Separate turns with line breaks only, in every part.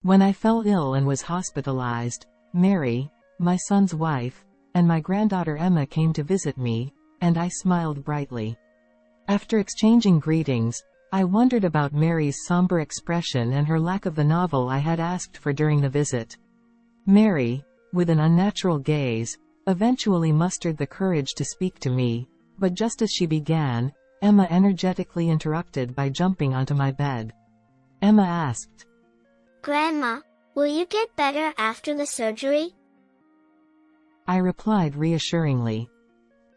When I fell ill and was hospitalized, Mary, my son's wife, and my granddaughter Emma came to visit me, and I smiled brightly. After exchanging greetings, I wondered about Mary's somber expression and her lack of the novel I had asked for during the visit. Mary, with an unnatural gaze, eventually mustered the courage to speak to me, but just as she began, Emma energetically interrupted by jumping onto my bed. Emma asked,
"Grandma, will you get better after the surgery?"
I replied reassuringly,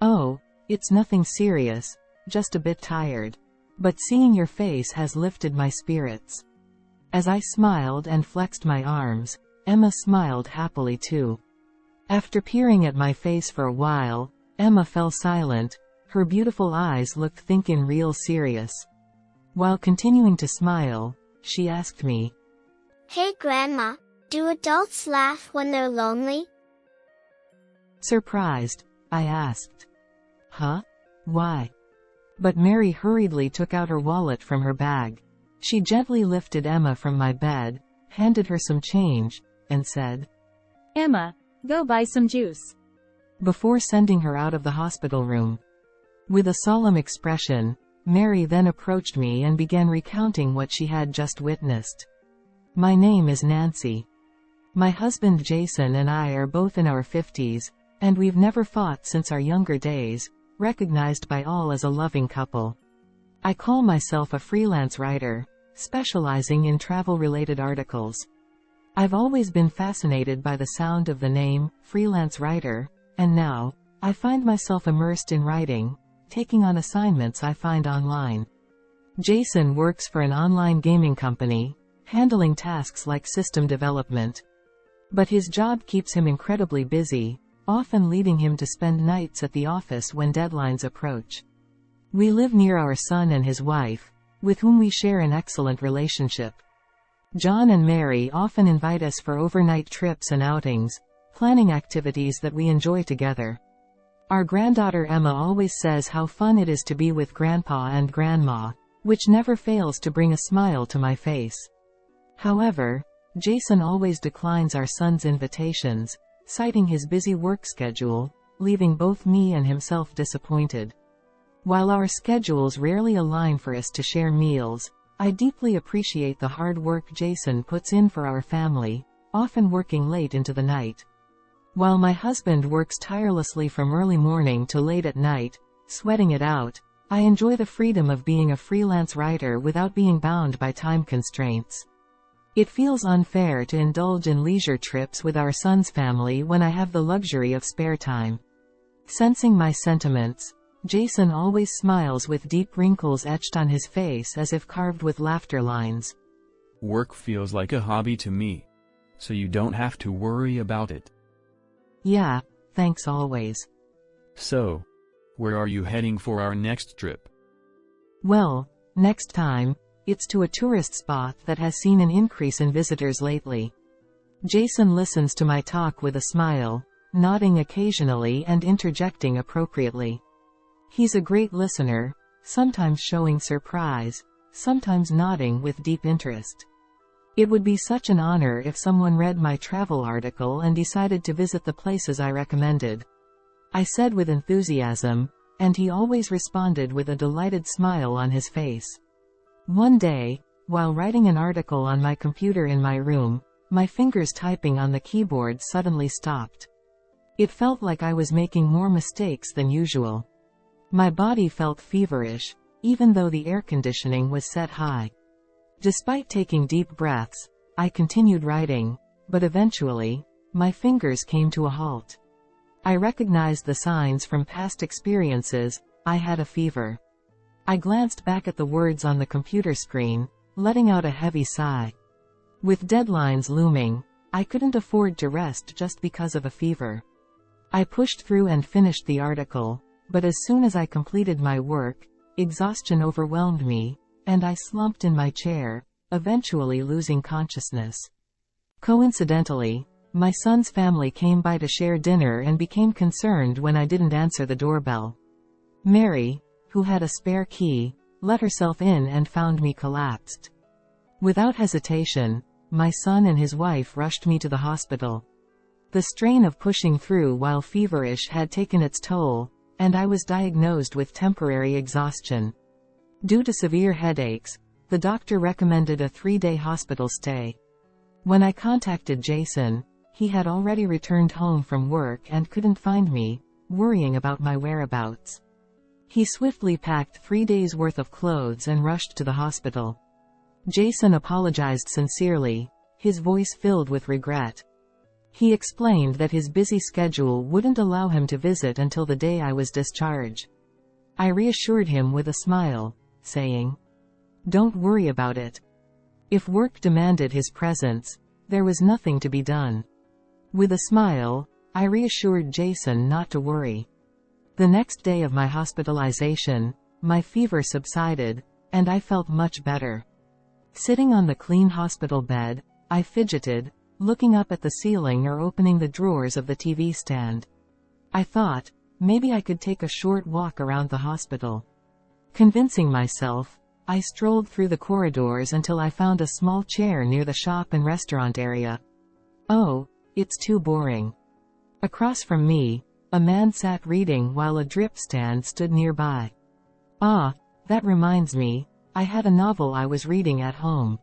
"Oh, it's nothing serious, just a bit tired. But seeing your face has lifted my spirits." As I smiled and flexed my arms, Emma smiled happily too. After peering at my face for a while, Emma fell silent. Her beautiful eyes looked thinking real serious. While continuing to smile, she asked me,
"Hey Grandma, do adults laugh when they're lonely?"
Surprised, I asked, "Huh? Why?" But Mary hurriedly took out her wallet from her bag. She gently lifted Emma from my bed, handed her some change, and said,
"Emma, go buy some juice,"
before sending her out of the hospital room. With a solemn expression, Mary then approached me and began recounting what she had just witnessed. "My name is Nancy. My husband Jason and I are both in our 50s, and we've never fought since our younger days, recognized by all as a loving couple. I call myself a freelance writer, specializing in travel-related articles. I've always been fascinated by the sound of the name, freelance writer, and now, I find myself immersed in writing, taking on assignments I find online. Jason works for an online gaming company, handling tasks like system development. But his job keeps him incredibly busy, often leading him to spend nights at the office when deadlines approach. We live near our son and his wife, with whom we share an excellent relationship. John and Mary often invite us for overnight trips and outings, planning activities that we enjoy together. Our granddaughter Emma always says how fun it is to be with Grandpa and Grandma, which never fails to bring a smile to my face. However, Jason always declines our son's invitations, citing his busy work schedule, leaving both me and himself disappointed. While our schedules rarely align for us to share meals, I deeply appreciate the hard work Jason puts in for our family, often working late into the night. While my husband works tirelessly from early morning to late at night, sweating it out, I enjoy the freedom of being a freelance writer without being bound by time constraints. It feels unfair to indulge in leisure trips with our son's family when I have the luxury of spare time. Sensing my sentiments, Jason always smiles with deep wrinkles etched on his face as if carved with laughter lines.
"Work feels like a hobby to me. So you don't have to worry about it."
"Yeah, thanks always."
"So, where are you heading for our next trip?"
"Well, next time, it's to a tourist spot that has seen an increase in visitors lately." Jason listens to my talk with a smile, nodding occasionally and interjecting appropriately. He's a great listener, sometimes showing surprise, sometimes nodding with deep interest. It would be such an honor if someone read my travel article and decided to visit the places I recommended. I said with enthusiasm, and he always responded with a delighted smile on his face. One day, while writing an article on my computer in my room, my fingers typing on the keyboard suddenly stopped. It felt like I was making more mistakes than usual. My body felt feverish, even though the air conditioning was set high. Despite taking deep breaths, I continued writing, but eventually, my fingers came to a halt. I recognized the signs from past experiences. I had a fever. I glanced back at the words on the computer screen, letting out a heavy sigh. With deadlines looming, I couldn't afford to rest just because of a fever. I pushed through and finished the article, but as soon as I completed my work, exhaustion overwhelmed me, and I slumped in my chair, eventually losing consciousness. Coincidentally, my son's family came by to share dinner and became concerned when I didn't answer the doorbell. Mary, who had a spare key, let herself in and found me collapsed. Without hesitation, my son and his wife rushed me to the hospital. The strain of pushing through while feverish had taken its toll, and I was diagnosed with temporary exhaustion. Due to severe headaches, the doctor recommended a 3-day hospital stay. When I contacted Jason, he had already returned home from work and couldn't find me, worrying about my whereabouts. He swiftly packed 3 days' worth of clothes and rushed to the hospital. Jason apologized sincerely, his voice filled with regret. He explained that his busy schedule wouldn't allow him to visit until the day I was discharged. I reassured him with a smile, saying, "Don't worry about it." If work demanded his presence, there was nothing to be done. With a smile, I reassured Jason not to worry. The next day of my hospitalization, my fever subsided, and I felt much better. Sitting on the clean hospital bed, I fidgeted, looking up at the ceiling or opening the drawers of the TV stand. I thought, maybe I could take a short walk around the hospital. Convincing myself, I strolled through the corridors until I found a small chair near the shop and restaurant area. Oh, it's too boring. Across from me, a man sat reading while a drip stand stood nearby. Ah, that reminds me, I had a novel I was reading at home.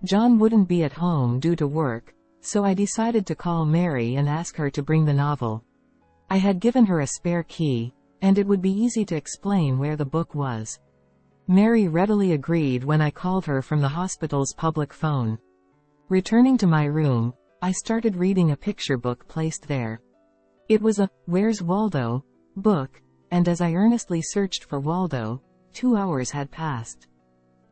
John wouldn't be at home due to work, so I decided to call Mary and ask her to bring the novel. I had given her a spare key, and it would be easy to explain where the book was. Mary readily agreed when I called her from the hospital's public phone. Returning to my room, I started reading a picture book placed there. It was a "Where's Waldo?" book, and as I earnestly searched for Waldo, 2 hours had passed.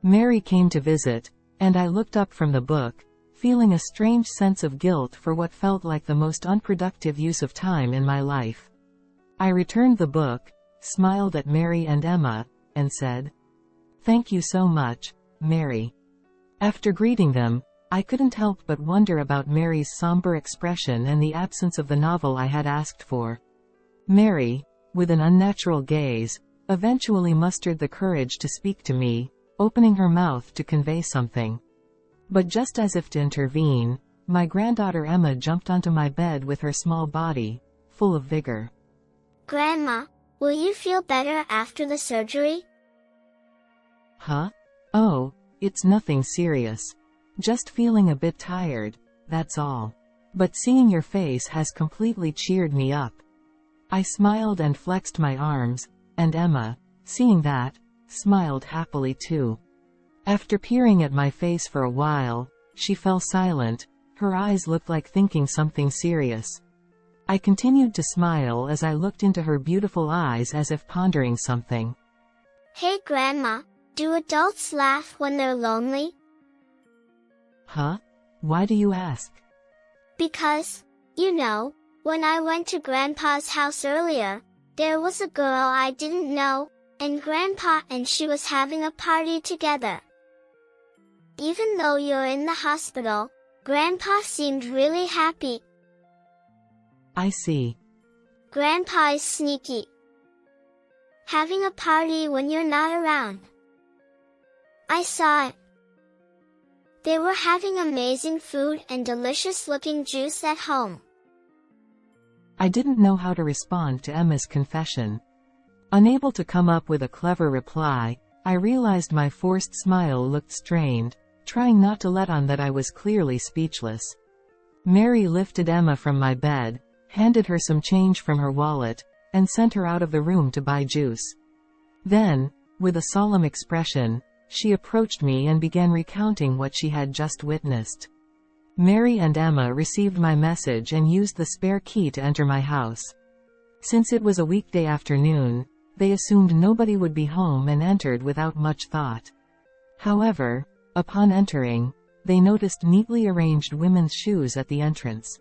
Mary came to visit, and I looked up from the book, feeling a strange sense of guilt for what felt like the most unproductive use of time in my life. I returned the book, smiled at Mary and Emma, and said, "Thank you so much, Mary." After greeting them, I couldn't help but wonder about Mary's somber expression and the absence of the novel I had asked for. Mary, with an unnatural gaze, eventually mustered the courage to speak to me, opening her mouth to convey something. But just as if to intervene, my granddaughter Emma jumped onto my bed with her small body, full of vigor.
Grandma, will you feel better after the surgery?
Huh? Oh, it's nothing serious. Just feeling a bit tired, that's all. But seeing your face has completely cheered me up. I smiled and flexed my arms, and Emma, seeing that, smiled happily too. After peering at my face for a while, she fell silent, her eyes looked like thinking something serious. I continued to smile as I looked into her beautiful eyes as if pondering something.
Hey Grandma, do adults laugh when they're lonely?
Huh? Why do you ask?
Because, when I went to Grandpa's house earlier, there was a girl I didn't know, and Grandpa and she was having a party together. Even though you're in the hospital, Grandpa seemed really happy.
I see.
Grandpa is sneaky. Having a party when you're not around. I saw it. They were having amazing food and delicious-looking juice at home.
I didn't know how to respond to Emma's confession. Unable to come up with a clever reply, I realized my forced smile looked strained, trying not to let on that I was clearly speechless. Mary lifted Emma from my bed, handed her some change from her wallet, and sent her out of the room to buy juice. Then, with a solemn expression, she approached me and began recounting what she had just witnessed. Mary and Emma received my message and used the spare key to enter my house. Since it was a weekday afternoon, they assumed nobody would be home and entered without much thought. However, upon entering, they noticed neatly arranged women's shoes at the entrance.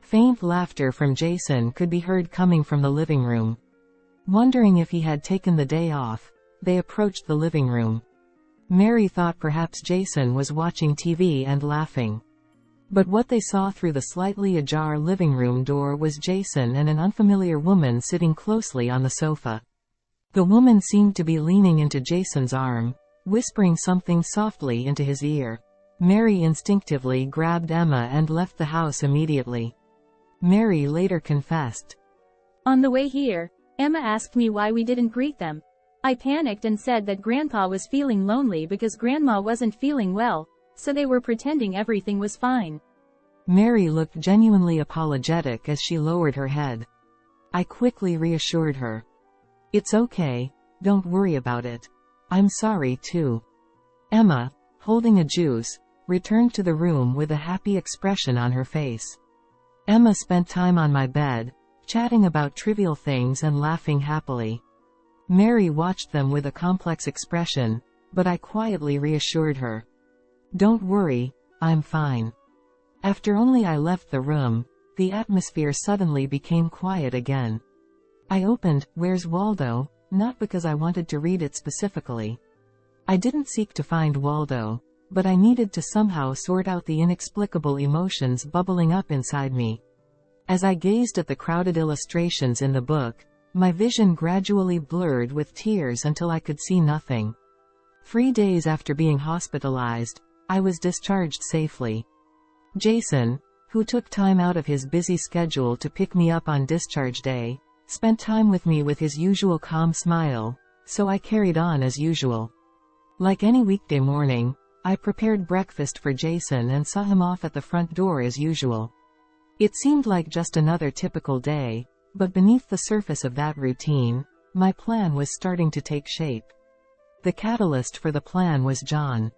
Faint laughter from Jason could be heard coming from the living room. Wondering if he had taken the day off, they approached the living room. Mary thought perhaps Jason was watching TV and laughing. But what they saw through the slightly ajar living room door was Jason and an unfamiliar woman sitting closely on the sofa. The woman seemed to be leaning into Jason's arm, whispering something softly into his ear. Mary instinctively grabbed Emma and left the house immediately. Mary later confessed.
On the way here, Emma asked me why we didn't greet them. I panicked and said that Grandpa was feeling lonely because Grandma wasn't feeling well, so they were pretending everything was fine.
Mary looked genuinely apologetic as she lowered her head. I quickly reassured her. It's okay, don't worry about it. I'm sorry too. Emma, holding a juice, returned to the room with a happy expression on her face. Emma spent time on my bed, chatting about trivial things and laughing happily. Mary watched them with a complex expression, but I quietly reassured her. Don't worry, I'm fine. After only I left the room, the atmosphere suddenly became quiet again. I opened Where's Waldo, not because I wanted to read it specifically. I didn't seek to find Waldo, but I needed to somehow sort out the inexplicable emotions bubbling up inside me. As I gazed at the crowded illustrations in the book, my vision gradually blurred with tears until I could see nothing. 3 days after being hospitalized, I was discharged safely. Jason, who took time out of his busy schedule to pick me up on discharge day, spent time with me with his usual calm smile, so I carried on as usual. Like any weekday morning, I prepared breakfast for Jason and saw him off at the front door as usual. It seemed like just another typical day, but beneath the surface of that routine, my plan was starting to take shape. The catalyst for the plan was John.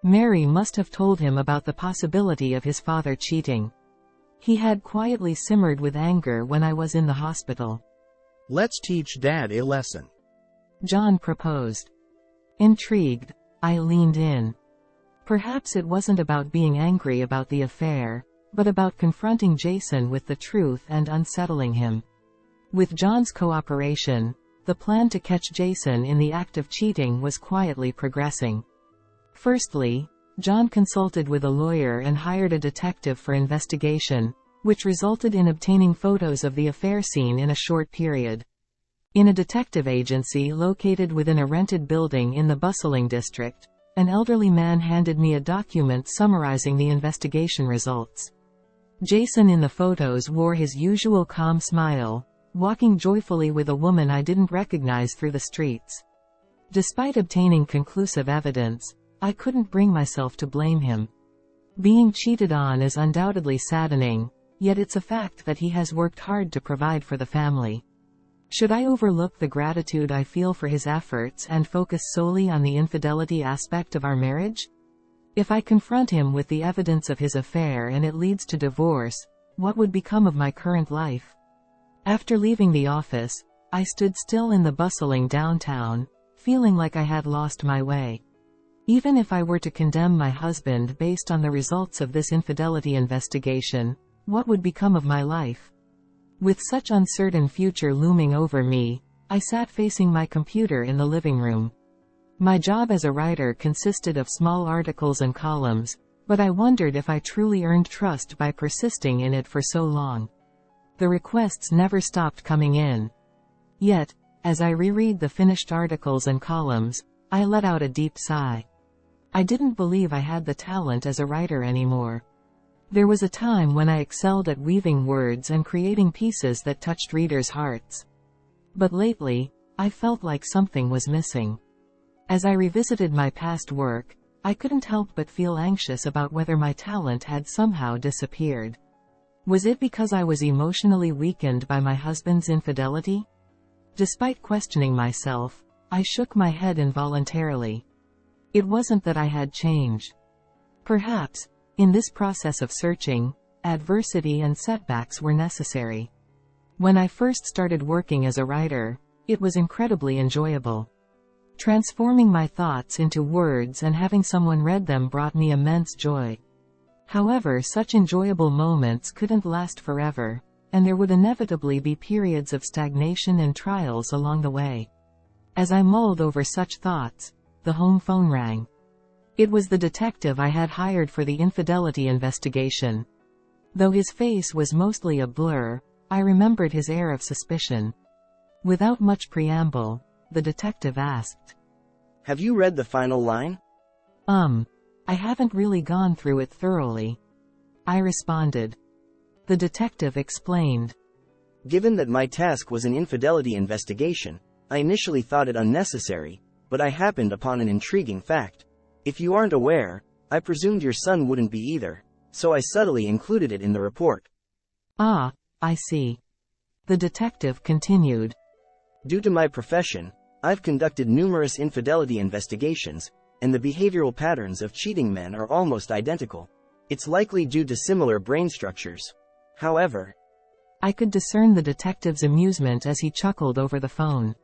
Mary must have told him about the possibility of his father cheating. He had quietly simmered with anger when I was in the hospital.
Let's teach Dad a lesson.
John proposed. Intrigued, I leaned in. Perhaps it wasn't about being angry about the affair, but about confronting Jason with the truth and unsettling him. With John's cooperation, the plan to catch Jason in the act of cheating was quietly progressing. Firstly, John consulted with a lawyer and hired a detective for investigation, which resulted in obtaining photos of the affair scene in a short period. In a detective agency located within a rented building in the bustling district, an elderly man handed me a document summarizing the investigation results. Jason in the photos wore his usual calm smile, walking joyfully with a woman I didn't recognize through the streets. Despite obtaining conclusive evidence, I couldn't bring myself to blame him. Being cheated on is undoubtedly saddening, yet it's a fact that he has worked hard to provide for the family. Should I overlook the gratitude I feel for his efforts and focus solely on the infidelity aspect of our marriage? If I confront him with the evidence of his affair and it leads to divorce, what would become of my current life? After leaving the office, I stood still in the bustling downtown, feeling like I had lost my way. Even if I were to condemn my husband based on the results of this infidelity investigation, what would become of my life? With such uncertain future looming over me, I sat facing my computer in the living room. My job as a writer consisted of small articles and columns, but I wondered if I truly earned trust by persisting in it for so long. The requests never stopped coming in. Yet, as I reread the finished articles and columns, I let out a deep sigh. I didn't believe I had the talent as a writer anymore. There was a time when I excelled at weaving words and creating pieces that touched readers' hearts. But lately, I felt like something was missing. As I revisited my past work, I couldn't help but feel anxious about whether my talent had somehow disappeared. Was it because I was emotionally weakened by my husband's infidelity? Despite questioning myself, I shook my head involuntarily. It wasn't that I had changed. Perhaps, in this process of searching, adversity and setbacks were necessary. When I first started working as a writer, it was incredibly enjoyable. Transforming my thoughts into words and having someone read them brought me immense joy. However, such enjoyable moments couldn't last forever, and there would inevitably be periods of stagnation and trials along the way. As I mulled over such thoughts, the home phone rang. It was the detective I had hired for the infidelity investigation. Though his face was mostly a blur, I remembered his air of suspicion. Without much preamble, the detective asked,
Have you read the final line?
I haven't really gone through it thoroughly, I responded. The detective explained.
Given that my task was an infidelity investigation, I initially thought it unnecessary, but I happened upon an intriguing fact. If you aren't aware, I presumed your son wouldn't be either, so I subtly included it in the report.
Ah, I see. The detective continued.
Due to my profession, I've conducted numerous infidelity investigations, and the behavioral patterns of cheating men are almost identical. It's likely due to similar brain structures. However,
I could discern the detective's amusement as he chuckled over the phone.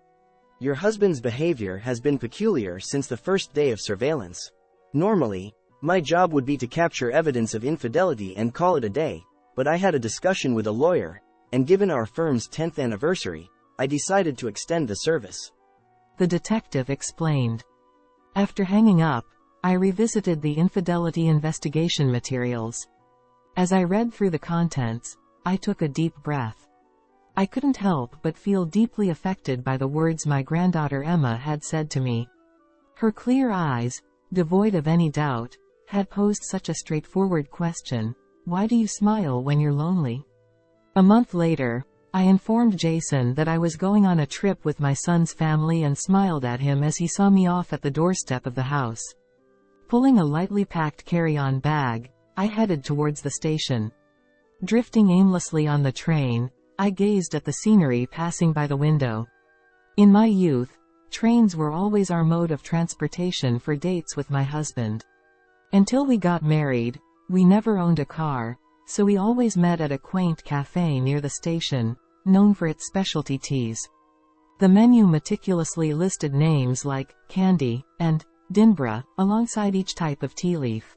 Your husband's behavior has been peculiar since the first day of surveillance. Normally, my job would be to capture evidence of infidelity and call it a day, but I had a discussion with a lawyer, and given our firm's 10th anniversary, I decided to extend the service.
The detective explained. After hanging up, I revisited the infidelity investigation materials. As I read through the contents, I took a deep breath. I couldn't help but feel deeply affected by the words my granddaughter Emma had said to me. Her clear eyes, devoid of any doubt, had posed such a straightforward question: why do you smile when you're lonely? A month later, I informed Jason that I was going on a trip with my son's family and smiled at him as he saw me off at the doorstep of the house. Pulling a lightly packed carry-on bag, I headed towards the station. Drifting aimlessly on the train, I gazed at the scenery passing by the window. In my youth, trains were always our mode of transportation for dates with my husband. Until we got married, we never owned a car, so we always met at a quaint cafe near the station, known for its specialty teas. The menu meticulously listed names like Candy and Dinbra alongside each type of tea leaf.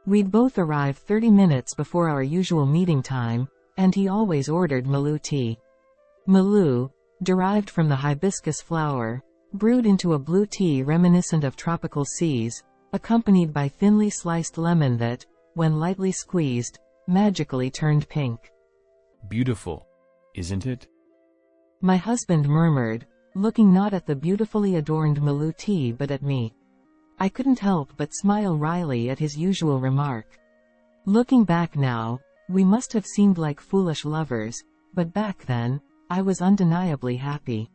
We'd both arrive 30 minutes before our usual meeting time, and he always ordered Maloo tea. Maloo, derived from the hibiscus flower, brewed into a blue tea reminiscent of tropical seas, accompanied by thinly sliced lemon that, when lightly squeezed, magically turned pink.
Beautiful, isn't it?
My husband murmured, looking not at the beautifully adorned Maloo tea but at me. I couldn't help but smile wryly at his usual remark. Looking back now, we must have seemed like foolish lovers, but back then, I was undeniably happy.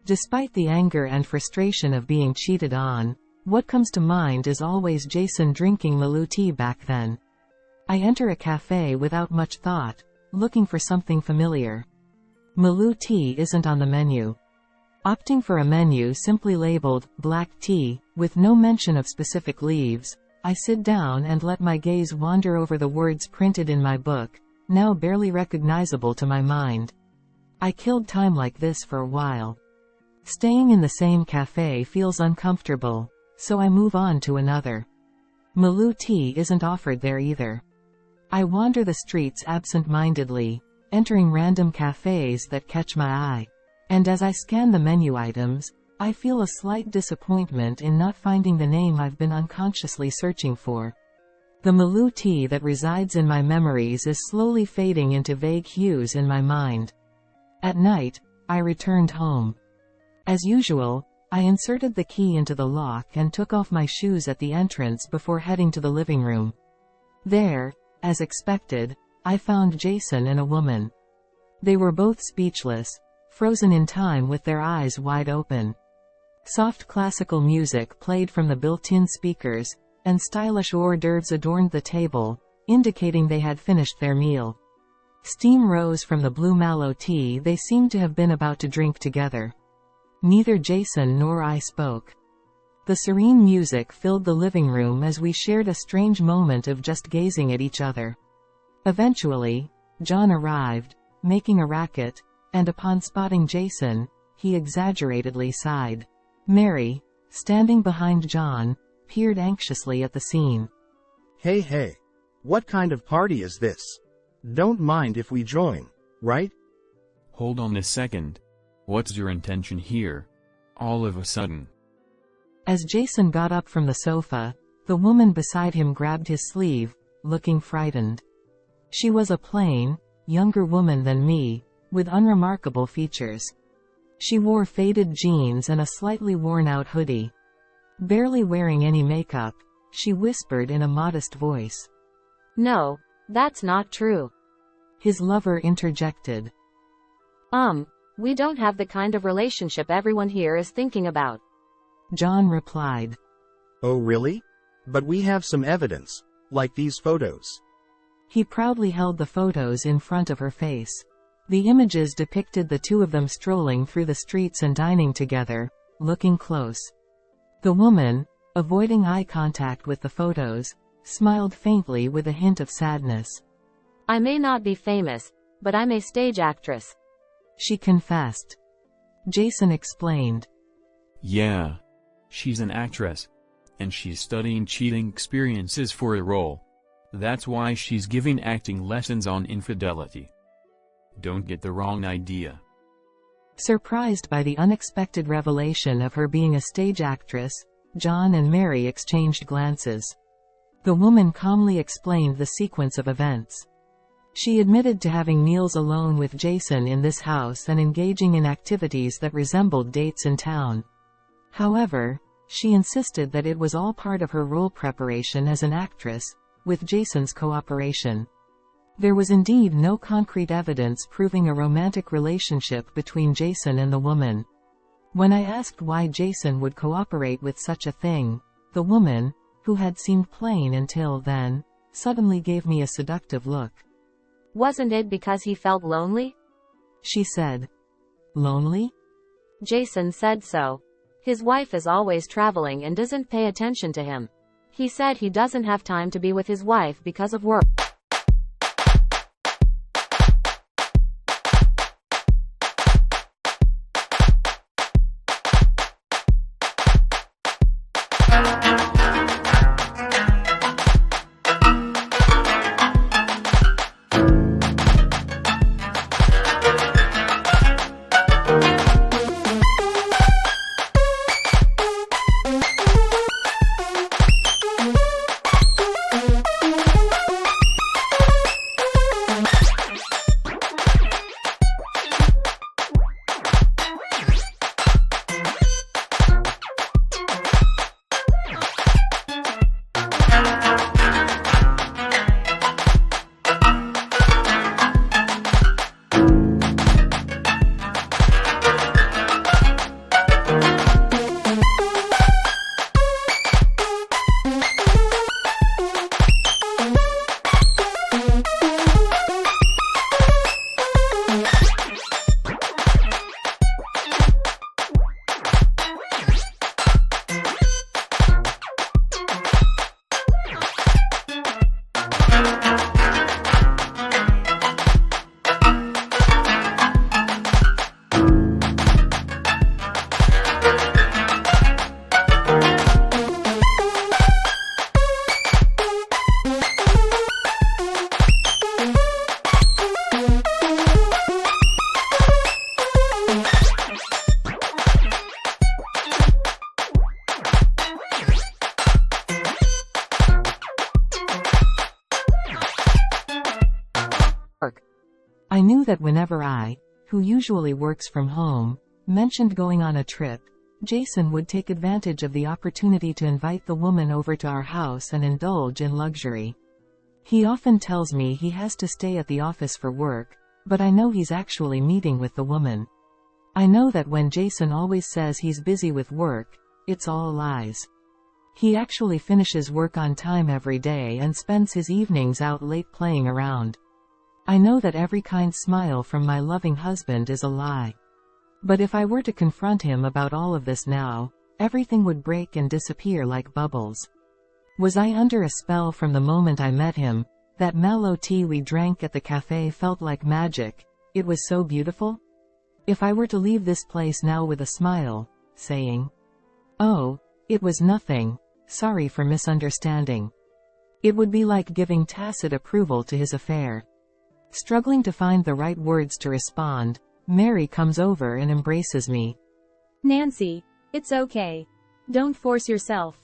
Despite the anger and frustration of being cheated on, what comes to mind is always Jason drinking Maloo tea back then. I enter a cafe without much thought, looking for something familiar. Maloo tea isn't on the menu. Opting for a menu simply labeled black tea, with no mention of specific leaves, I sit down and let my gaze wander over the words printed in my book, now barely recognizable to my mind. I killed time like this for a while. Staying in the same cafe feels uncomfortable, so I move on to another. Maloo tea isn't offered there either. I wander the streets absent-mindedly, entering random cafes that catch my eye. And as I scan the menu items, I feel a slight disappointment in not finding the name I've been unconsciously searching for. The Maloo tea that resides in my memories is slowly fading into vague hues in my mind. At night, I returned home. As usual, I inserted the key into the lock and took off my shoes at the entrance before heading to the living room. There, as expected, I found Jason and a woman. They were both speechless, frozen in time with their eyes wide open. Soft classical music played from the built-in speakers, and stylish hors d'oeuvres adorned the table, indicating they had finished their meal. Steam rose from the blue mallow tea they seemed to have been about to drink together. Neither Jason nor I spoke. The serene music filled the living room as we shared a strange moment of just gazing at each other. Eventually, John arrived, making a racket, and upon spotting Jason, he exaggeratedly sighed. Mary, standing behind John, peered anxiously at the scene.
Hey, what kind of party is this? Don't mind if we join, right?
Hold on a second. What's your intention here? All of a sudden.
As Jason got up from the sofa, the woman beside him grabbed his sleeve, looking frightened. She was a plain, younger woman than me, with unremarkable features. She wore faded jeans and a slightly worn-out hoodie. Barely wearing any makeup, she whispered in a modest voice.
No, that's not true.
His lover interjected.
We don't have the kind of relationship everyone here is thinking about.
John replied.
Oh really? But we have some evidence, like these photos.
He proudly held the photos in front of her face. The images depicted the two of them strolling through the streets and dining together, looking close. The woman, avoiding eye contact with the photos, smiled faintly with a hint of sadness.
I may not be famous, but I'm a stage actress,
she confessed. Jason explained.
Yeah. She's an actress. And she's studying cheating experiences for a role. That's why she's giving acting lessons on infidelity. Don't get the wrong idea.
Surprised by the unexpected revelation of her being a stage actress, John and Mary exchanged glances. The woman calmly explained the sequence of events. She admitted to having meals alone with Jason in this house and engaging in activities that resembled dates in town. However, she insisted that it was all part of her role preparation as an actress, with Jason's cooperation. There was indeed no concrete evidence proving a romantic relationship between Jason and the woman. When I asked why Jason would cooperate with such a thing, the woman, who had seemed plain until then, suddenly gave me a seductive look.
Wasn't it because he felt lonely?
She said. Lonely?
Jason said so. His wife is always traveling and doesn't pay attention to him. He said he doesn't have time to be with his wife because of work.
I knew that whenever I, who usually works from home, mentioned going on a trip, Jason would take advantage of the opportunity to invite the woman over to our house and indulge in luxury. He often tells me he has to stay at the office for work, but I know he's actually meeting with the woman. I know that when Jason always says he's busy with work, it's all lies. He actually finishes work on time every day and spends his evenings out late playing around. I know that every kind smile from my loving husband is a lie. But if I were to confront him about all of this now, everything would break and disappear like bubbles. Was I under a spell from the moment I met him? That mellow tea we drank at the cafe felt like magic. It was so beautiful. If I were to leave this place now with a smile, saying, "Oh, it was nothing, sorry for misunderstanding," it would be like giving tacit approval to his affair. Struggling to find the right words to respond, Mary comes over and embraces me.
Nancy, it's okay. Don't force yourself.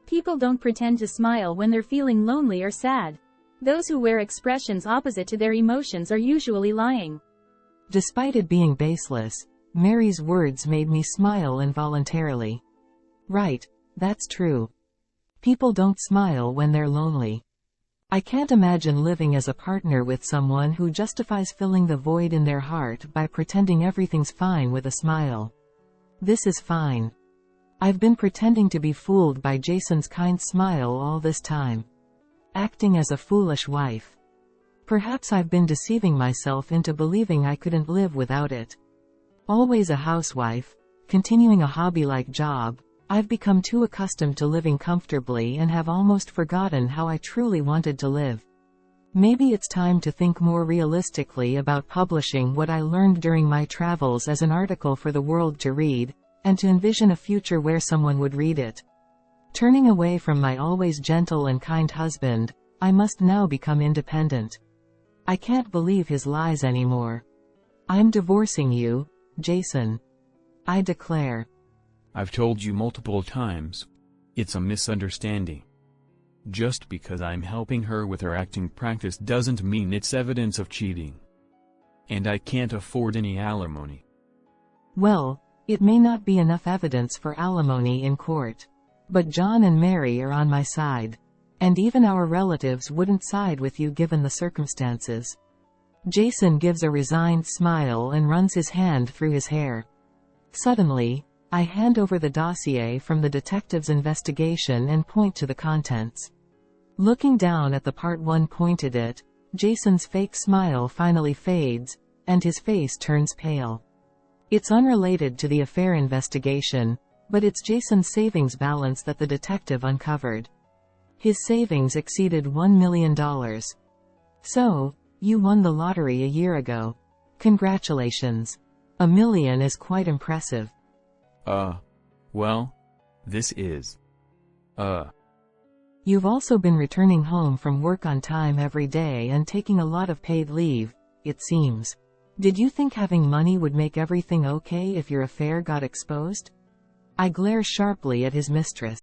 People don't pretend to smile when they're feeling lonely or sad. Those who wear expressions opposite to their emotions are usually lying.
Despite it being baseless, Mary's words made me smile involuntarily. Right, that's true. People don't smile when they're lonely. I can't imagine living as a partner with someone who justifies filling the void in their heart by pretending everything's fine with a smile. This is fine. I've been pretending to be fooled by Jason's kind smile all this time. Acting as a foolish wife. Perhaps I've been deceiving myself into believing I couldn't live without it. Always a housewife, continuing a hobby-like job, I've become too accustomed to living comfortably and have almost forgotten how I truly wanted to live. Maybe it's time to think more realistically about publishing what I learned during my travels as an article for the world to read, and to envision a future where someone would read it. Turning away from my always gentle and kind husband, I must now become independent. I can't believe his lies anymore. I'm divorcing you, Jason. I declare.
I've told you multiple times. It's a misunderstanding. Just because I'm helping her with her acting practice doesn't mean it's evidence of cheating. And I can't afford any alimony.
Well, it may not be enough evidence for alimony in court. But John and Mary are on my side. And even our relatives wouldn't side with you given the circumstances. Jason gives a resigned smile and runs his hand through his hair. Suddenly, I hand over the dossier from the detective's investigation and point to the contents. Looking down at the part 1 pointed at, Jason's fake smile finally fades, and his face turns pale. It's unrelated to the affair investigation, but it's Jason's savings balance that the detective uncovered. His savings exceeded $1 million. So, you won the lottery a year ago. Congratulations. $1 million is quite impressive.
Well, this is.
You've also been returning home from work on time every day and taking a lot of paid leave, it seems. Did you think having money would make everything okay if your affair got exposed? I glare sharply at his mistress.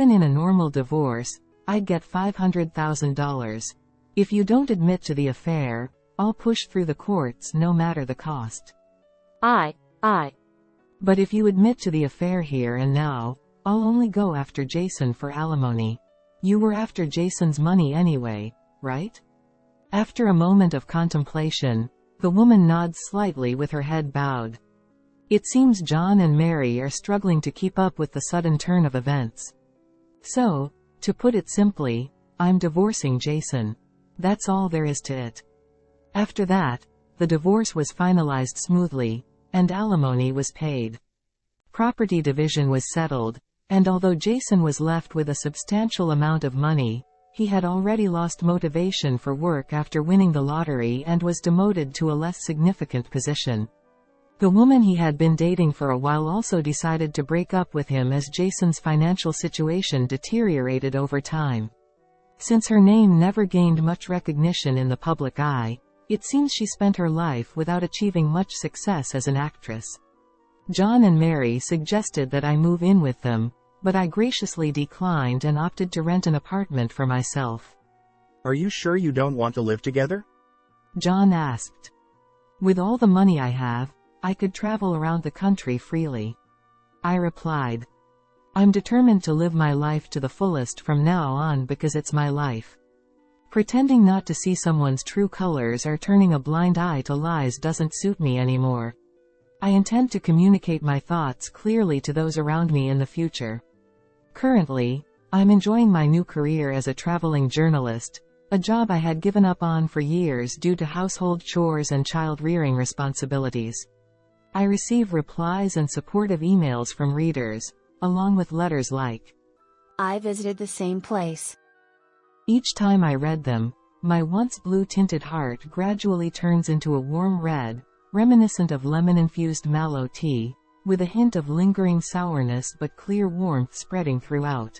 Even in a normal divorce, I'd get $500,000. If you don't admit to the affair, I'll push through the courts no matter the cost.
I.
But if you admit to the affair here and now, I'll only go after Jason for alimony. You were after Jason's money anyway, right? After a moment of contemplation, the woman nods slightly with her head bowed. It seems John and Mary are struggling to keep up with the sudden turn of events. So, to put it simply, I'm divorcing Jason. That's all there is to it. After that, the divorce was finalized smoothly, and alimony was paid. Property division was settled, and although Jason was left with a substantial amount of money, he had already lost motivation for work after winning the lottery and was demoted to a less significant position. The woman he had been dating for a while also decided to break up with him as Jason's financial situation deteriorated over time. Since her name never gained much recognition in the public eye, it seems she spent her life without achieving much success as an actress. John and Mary suggested that I move in with them, but I graciously declined and opted to rent an apartment for myself.
Are you sure you don't want to live together?
John asked. With all the money I have, I could travel around the country freely. I replied. I'm determined to live my life to the fullest from now on because it's my life. Pretending not to see someone's true colors or turning a blind eye to lies doesn't suit me anymore. I intend to communicate my thoughts clearly to those around me in the future. Currently, I'm enjoying my new career as a traveling journalist, a job I had given up on for years due to household chores and child-rearing responsibilities. I receive replies and supportive emails from readers, along with letters like,
I visited the same place.
Each time I read them, my once blue-tinted heart gradually turns into a warm red, reminiscent of lemon-infused mallow tea, with a hint of lingering sourness but clear warmth spreading throughout.